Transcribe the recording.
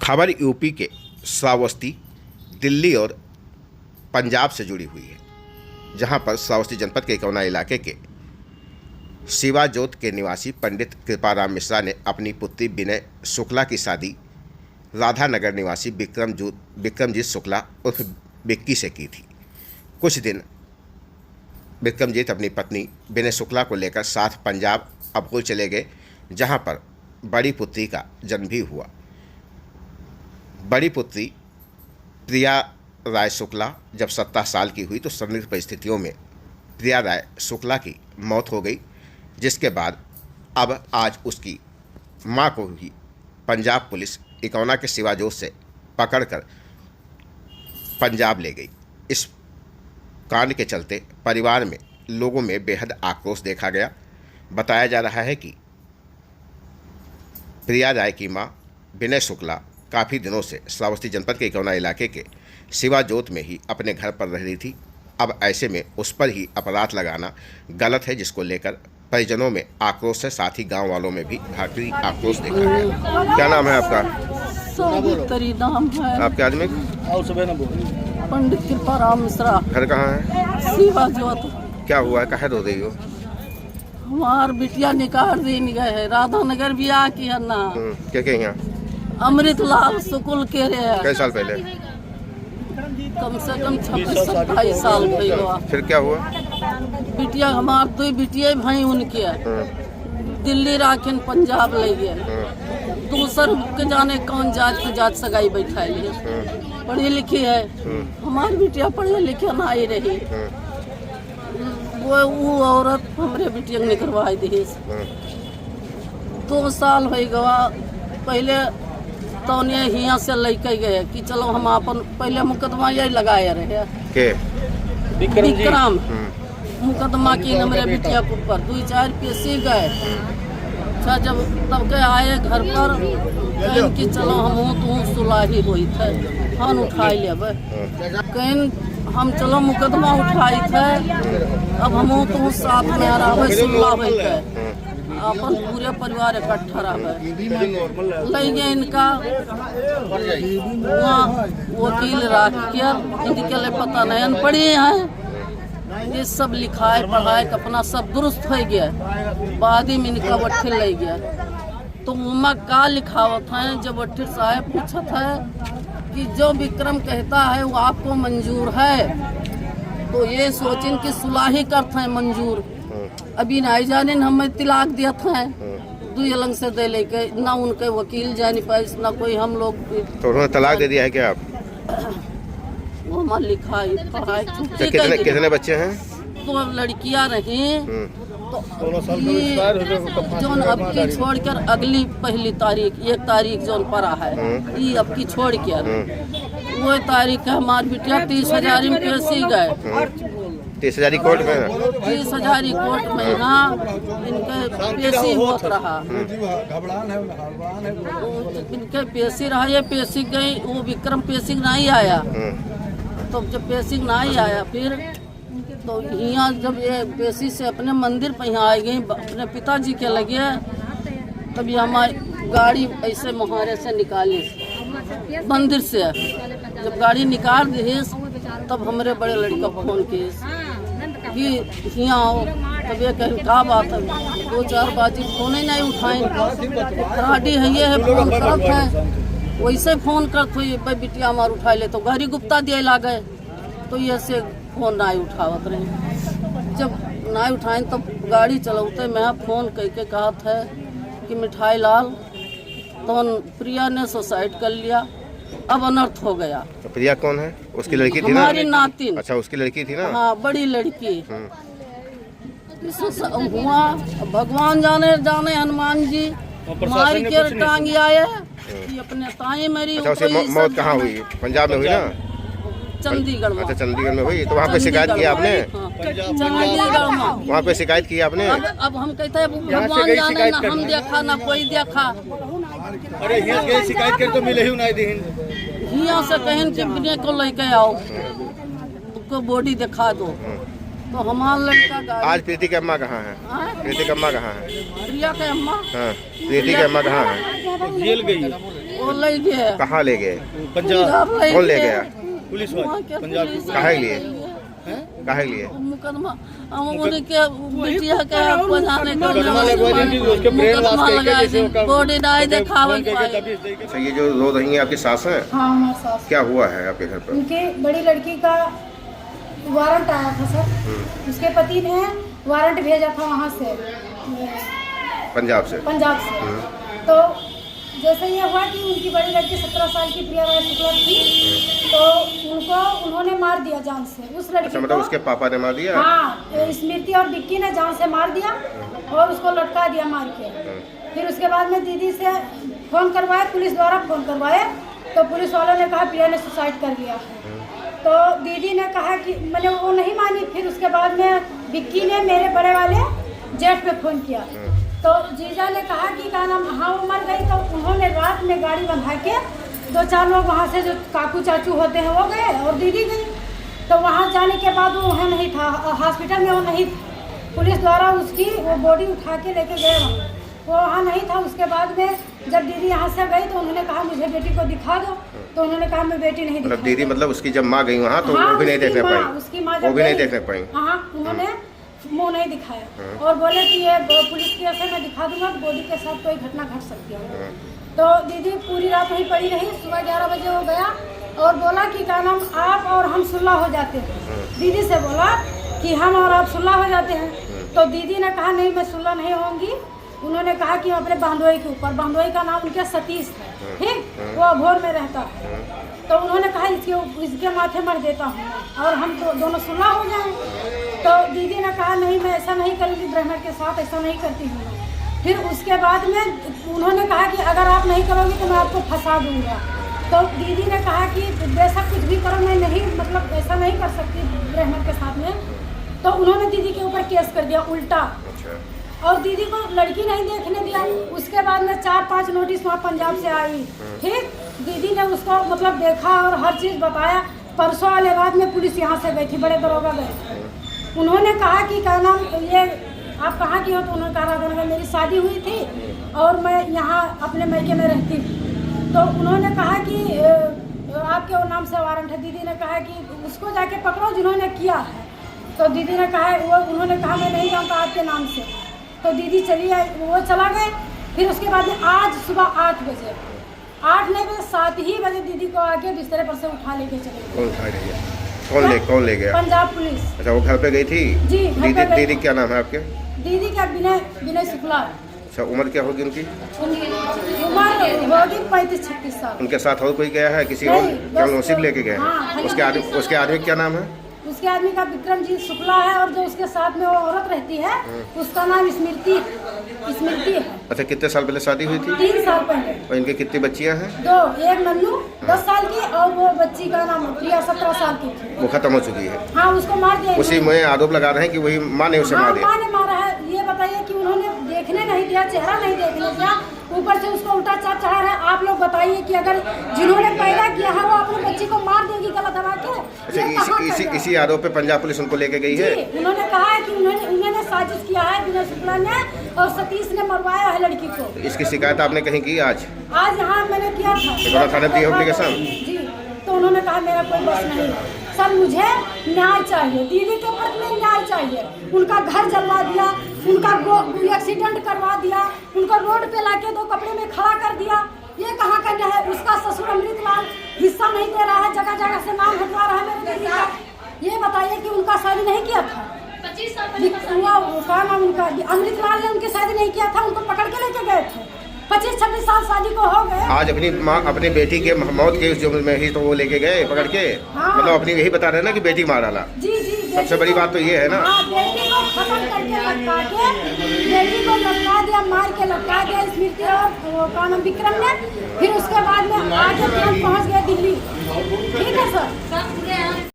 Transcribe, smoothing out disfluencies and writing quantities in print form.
खबर यूपी के श्रावस्ती, दिल्ली और पंजाब से जुड़ी हुई है, जहां पर श्रावस्ती जनपद के इकौना इलाके के शिवाजोत के निवासी पंडित कृपाराम मिश्रा ने अपनी पुत्री विनय शुक्ला की शादी राधानगर निवासी विक्रमजीत शुक्ला उर्फ विक्की से की थी। कुछ दिन विक्रमजीत अपनी पत्नी विनय शुक्ला को लेकर साथ पंजाब अबकुल चले गए, जहां पर बड़ी पुत्री का जन्म भी हुआ। बड़ी पुत्री प्रिया राय शुक्ला जब 17 साल की हुई तो संदिग्ध परिस्थितियों में प्रिया राय शुक्ला की मौत हो गई, जिसके बाद अब आज उसकी मां को ही पंजाब पुलिस इकौना के शिवाजोत से पकड़कर पंजाब ले गई। इस कांड के चलते परिवार में लोगों में बेहद आक्रोश देखा गया। बताया जा रहा है कि प्रिया राय की मां विनय शुक्ला काफ़ी दिनों से श्रावस्ती जनपद के इकौना इलाके के शिवाजोत में ही अपने घर पर रह रही थी। अब ऐसे में उस पर ही अपराध लगाना गलत है, जिसको लेकर परिजनों में आक्रोश है, साथ ही गांव वालों में भी भारी आक्रोश देखा गया। क्या नाम है आपका? सावित्री नाम है। आपके आदमी? पंडित कृपाराम मिश्रा। घर कहाँ है? शिवाजोत। क्या हुआ है, कहाँ रो रही हो? हमार बिटिया निकाल दिन गए है, राधानगर भी आ की है ना। क्या यहाँ? अमृतलाल सुकुल के रे। कई साल पहले? कम से कम 26-27 साल पहले। फिर क्या हुआ? बिटिया हमार 2 बिटिया भाई उनके दिल्ली राखिन पंजाब ले गए। दूसर के जाने कौन जात सगाई बैठाई है। पढ़ी लिखी है, हमारी बिटिया पढ़े लिखे ना आई रही। वो औरत हमरे बिटिया ने करवाई दी। 2 साल हो गवा। पहले तो हियाँ से लेके गए कि चलो हम अपन पहले मुकदमा यही लगाए रहे के विक्रम मुकदमा की हमारे बिटिया के ऊपर 2-4 पेशी गए। अच्छा, जब तब के आए घर पर कहें कि चलो हम तू सुलाही हुई थे, हम उठाई लेब। कहें हम चलो मुकदमा उठाई थे, अब हम तू साथ में आरावे सुनला हुई थे, अपन पूरे परिवार इकट्ठा रहे। लगे इनका वहाँ वकील रख के इनके लिए पता नहीं पड़ी है, ये सब लिखाए पढ़ाए अपना सब दुरुस्त हो गया। बाद में इनका वठिल ले गया तो उमा का लिखावत है। जब वठिल साहब पूछत है कि जो विक्रम कहता है वो आपको मंजूर है, तो ये सोचिन कि सुलाही करते हैं मंजूर। अभी नहीं जाने हमें तिलाक दिया था 2 अलग से दे लेके, ना उनके वकील जाने पाए ना कोई हम लोग। तो उन्होंने तलाक दे दिया है क्या? आप वो हमारे लिखाई पढ़ाई कितने बच्चे हैं? 2 लड़कियां रही। तो जो अब की छोड़कर अगली पहली तारीख 1 तारीख जो पड़ा है ये अब की छोड़ कर वो तारीख है हमारी बिटिया 30,000 में पेशी गए। 30,000 कोर्ट में? 30,000 कोर्ट में। हाँ, इनके पेशी होत रहा। इनके पेशी रहा, ये पेशी गई, वो विक्रम पेशी नहीं आया। तो जब पेशी नहीं आया फिर तो यहाँ जब ये पेशी से अपने मंदिर पर यहाँ आई गई अपने पिताजी के लगे, तभी हमारी गाड़ी ऐसे मुहारे से निकाली मंदिर से। जब गाड़ी निकाल दी तब हमारे बड़े लड़का फोन किए कि यहाँ आओ। तब ये कहीं क्या बात है, 2-4 बाजी फोन ही नहीं उठाए। खराडी है ये है, फोन करत है, वैसे फोन करते हुए भाई बिटिया हमार उठा ले तो गाड़ी गुप्ता दिए ला गए, तो ये से फोन नहीं उठावत रहे। जब नहीं उठाए तब गाड़ी चलाते मैं फोन करके कहा था कि मिठाई लाल, तो प्रिया ने सुसाइड कर लिया। अब अनर्थ हो गया। तो प्रिया कौन है? उसकी लड़की थी ना? हमारी नातिन। अच्छा, उसकी लड़की थी ना? हाँ, बड़ी लड़की। हुआ भगवान जाने हनुमान जी मार के टांगी आए कि अपने ताई मेरी। अच्छा, उसे मौत कहाँ हुई? पंजाब में हुई ना? चंडीगढ़ में। अच्छा, चंडीगढ़ में हुई। तो वहाँ पे शिकायत की आपने? चंडीगढ़ में। वहाँ पे शिकायत की आपने? अब हम कहते हैं भगवान जाने ना हम देखा ना कोई देखा। अरे यहाँ शिकायत कर तो मिले ही नहीं दिन। यहाँ से कहें कि बिने को लेके आओ, को बॉडी दिखा दो। तो हमारा लड़का गाड़ी। आज प्रीति की अम्मा कहाँ है? प्रीति की अम्मा कहाँ है? प्रिया की अम्मा। हाँ, प्रीति की अम्मा कहाँ है? जेल गई। वो ले गए। कहाँ ले गए? पंजाब कौन ले गया? पुलिस वहाँ वाले के पंजाब पुलिस काहे लिए? हैं? काहे लिए? मुकदमा उन्हीं के बिटिया के बजाने का मुकदमा लगवा देंगे, उसके ब्रेन वॉश मुकदमा करके लगाए जैसे दी, उसका बॉडी डाई दिखावे फोन करके पाए। तबीयत देके अच्छा, ये जो रो रही हैं आपकी सास हैं, हाँ हमारे सास, क्या हुआ है आपके घर पर? उनके बड़ी लड़की का वारंट आया था सर। उसके पति ने वारंट भेजा था वहाँ से, पंजाब से? पंजाब से। तो जैसे ये हुआ कि उनकी बड़ी लड़की 17 साल की प्रिया राय शुक्ला थी, तो उनको उन्होंने मार दिया जान से। उस लड़की अच्छा, मतलब को, उसके पापा ने मार दिया? हाँ, स्मृति और विक्की ने जान से मार दिया और उसको लटका दिया मार के। फिर उसके बाद में दीदी से फोन करवाए, पुलिस द्वारा फोन करवाए, तो पुलिस वालों ने कहा प्रिया ने सुसाइड कर लिया। तो दीदी ने कहा कि मैंने वो नहीं मानी। फिर उसके बाद में विक्की ने मेरे बड़े वाले जेठ पे फोन किया, तो जीजा ने कहा कि क्या नाम, हाँ वो मर गई। तो उन्होंने रात में गाड़ी बंधा के 2-4 लोग वहाँ से जो काकू चाचू होते हैं वो गए और दीदी गई। तो वहाँ जाने के बाद वो वहाँ नहीं था, हॉस्पिटल में वो नहीं था। पुलिस द्वारा उसकी वो बॉडी उठा के लेके गए वहाँ, वो वहाँ नहीं था। उसके बाद में जब दीदी यहाँ से गई तो उन्होंने कहा मुझे बेटी को दिखा दो, तो उन्होंने कहा मैं बेटी नहीं मतलब दिखाई। दीदी, मतलब उसकी जब माँ गई वहाँ तो हाँ, वो भी नहीं उसकी देखने माँ- पाई? उसकी माँ वो जब भी नहीं गई- देखने पाई? हाँ, उन्होंने मुंह नहीं दिखाया और बोले कि ये पुलिस केस है, मैं दिखा दूंगा, तो बॉडी के साथ कोई घटना घट सकती है। तो दीदी पूरी रात वहीं पड़ी रही। सुबह 11 बजे वो गया और बोला कि क्या नाम, आप और हम सुलह हो जाते हैं। दीदी से बोला कि हम और आप सुलह हो जाते हैं। तो दीदी ने कहा नहीं, मैं सुलह नहीं होंगी। उन्होंने कहा कि अपने बांधोई के ऊपर, बांधोई का नाम उनके सतीश है, ठीक, वो अभोर में रहता है। तो उन्होंने कहा इसके माथे मर देता हूँ और हम दोनों सुलह हो जाएं। तो दीदी ने कहा नहीं, मैं ऐसा नहीं करूँगी, ब्राह्मण के साथ ऐसा नहीं करती हूँ। फिर उसके बाद में उन्होंने कहा कि अगर आप नहीं करोगी तो मैं आपको फंसा दूँगा। तो दीदी ने कहा कि बेशक कुछ भी करो, मैं नहीं, मतलब ऐसा नहीं कर सकती ब्राह्मण के साथ में। तो उन्होंने दीदी के ऊपर केस कर दिया उल्टा, और दीदी को लड़की नहीं देखने दिया। उसके बाद में 4-5 नोटिस वहाँ पंजाब से आई, ठीक। दीदी ने उसको मतलब देखा और हर चीज़ बताया। परसों वाले रात में पुलिस यहाँ से गई थी, बड़े दरोगा गए। उन्होंने कहा कि क्या नाम, ये आप कहाँ की हो? तो उन्होंने कहा राधानगर, मेरी शादी हुई थी और मैं यहाँ अपने मैके में रहती हूँ। तो उन्होंने कहा कि आपके वो नाम से वारंट है। दीदी ने कहा कि उसको जाके पकड़ो जिन्होंने किया है। तो दीदी ने कहा, वो उन्होंने कहा मैं नहीं जानता आपके नाम से। तो दीदी चली आई, वो चला गए। फिर उसके बाद में आज सुबह 8 बजे, 8 नहीं बजे, 7 ही बजे दीदी को आके बिस्तर पर से उठा लेके चले गए। कौन उठा ले गया? कौन ले गया? पंजाब पुलिस। अच्छा, वो घर पे गई थी? जी, घर पे गई। दीदी क्या नाम है आपके? दीदी का विनय शुक्ला। अच्छा, उम्र क्या होगी उनकी? उम्र होगी 35-36 साल। उनके साथ और कोई गया है? किसी और नहीं, केवल बस- उसी को लेके गए हाँ, हैं? खाली उसके आदमी क्या नाम है? उसके आदमी का विक्रमजीत शुक्ला है, और जो उसके साथ में वो औरत रहती है उसका नाम स्मृति है। अच्छा, कितने साल पहले शादी हुई थी? 3 साल पहले। और इनकी कितनी बच्चियां हैं? 2, एक नन्नू 10 साल की और वो बच्ची का नाम प्रिया 17 साल की थी। वो खत्म हो चुकी है? हाँ, उसको मार दिया। उसी में आरोप लगा रहे हैं कि वही माँ ने उसे हाँ, मार दिया। माँ ने मारा है। ये बताइए कि उन्होंने देखने नहीं दिया, चेहरा नहीं देखने दिया, ऊपर से उसको उल्टा चाप चढ़ा रहा है। आप लोग बताइए कि अगर जिन्होंने पैदा किया है वो अपने बच्ची को मार देगी गला दबा के? अच्छा, ये कहाँ इसी पैदा? इसी आरोप पे पंजाब पुलिस उनको लेके गई है? जी, उन्होंने कहा है कि उन्होंने साजिश किया है, विनय शुक्ला ने और सतीश ने मरवाया है लड़की को। इसकी शिकायत आपने कहीं की आज? आज यहाँ मैंने किया था। तिकोना थाने दी एप्लीकेशन? जी, तो उन्होंने कहा मेरा कोई बस नहीं है सर, मुझे न्याय चाहिए। दीदी के प्रति में न्याय चाहिए। उनका घर जलवा दिया, उनका एक्सीडेंट करवा दिया, उनका रोड पे लाके 2 कपड़े में खड़ा कर दिया। ये कहाँ का न्याय है? उसका ससुर अमृतलाल हिस्सा नहीं दे रहा है, जगह जगह से नाम हटवा रहा है मेरे दीदी का। ये बताइए कि उनका शादी नहीं किया था? 25 साल का नाम उनका अमृतलाल ने उनकी शादी नहीं किया था, उनको पकड़ के लेके गए थे। 25-26 साल शादी को हो गए। आज अपनी माँ अपनी बेटी के मौत के जुर्म में ही तो वो लेके गए पकड़ के। हाँ। मतलब अपनी यही बता रहे हैं ना कि बेटी मार डाला। जी, सबसे बड़ी बात तो ये है ना। हाँ, बेटी को खत्म करके लटका के, बेटी को लटका दिया, मार के लटका दिया स्मृति और वो का नाम विक्रम ने। फिर उसके बाद में आगे तुरंत पहुंच गए दिल्ली। ठीक है सर।